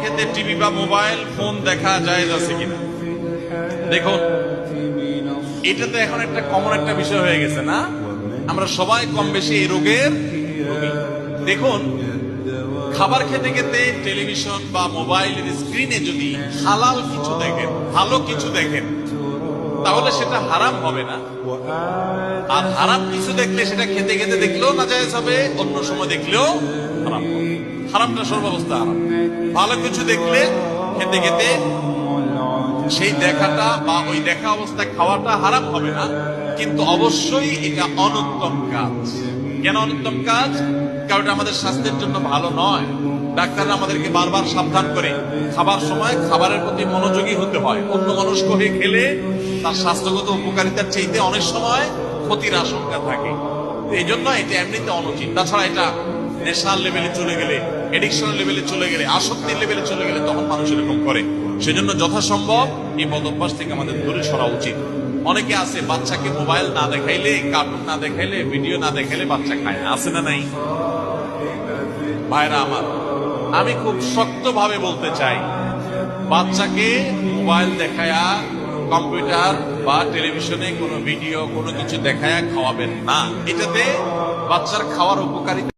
খেতে টিভি বা mobile phone দেখা যায় আছে কিনা দেখুন। এটা তো এখন একটা কমন একটা বিষয় হয়ে গেছে না, আমরা সবাই কম বেশি এই রোগের রোগী। দেখুন, খাবার খেতে খেতে টেলিভিশন বা মোবাইলের স্ক্রিনে যদি হালাল কিছু দেখেন, ভালো কিছু দেখেন, তাহলে সেটা হারাম হবে না। আর হারাম কিছু দেখলে সেটা খেতে খেতে দেখলেও নাজায়েজ হবে, অন্য সময় দেখলেও হারাম হবে। হারামটা সর্বাবস্থা হারাম। ভালো কিছু দেখলে খেতে খেতে সেই দেখাটা বা ওই দেখা অবস্থায় খাওয়াটা হারাম হবে না, কিন্তু অবশ্যই এটা অনুত্তম কাজ। কেন অনুত্তম কাজ? কারণ এটা আমাদের স্বাস্থ্যের জন্য ভালো নয়। ডাক্তাররা আমাদেরকে বারবার সাবধান করে খাবার সময় খাবারের প্রতি মনোযোগী হতে হয়। অন্য মনস্ক হয়ে খেলে তার স্বাস্থ্যগত উপকারিতার চাইতে অনেক সময় ক্ষতির আশঙ্কা থাকে। এই জন্য এটা এমনিতে অনুচিত। তাছাড়া এটা নেশার লেভেলে চলে গেলে, এডিকশনের লেভেলে চলে গেলে, আসক্তির লেভেলে চলে গেলে তখন মানুষ এরকম করে। সেজন্য যথাসম্ভব এই বদ অভ্যাস থেকে আমাদের দূরে সরা উচিত। অনেকে আছে বাচ্চাকে মোবাইল না দেখাইলে, কার্টুন না দেখাইলে, ভিডিও না দেখাইলে বাচ্চা খায় না, আছে না নাই? ভাইরা আমার, আমি খুব শক্তভাবে বলতে চাই, বাচ্চাকে মোবাইল দেখায়া, কম্পিউটার বা টেলিভিশনে কোনো ভিডিও কোনো কিছু দেখায়া খাওয়াবেন না। এটাতে বাচ্চার খাওয়ার উপকারিতা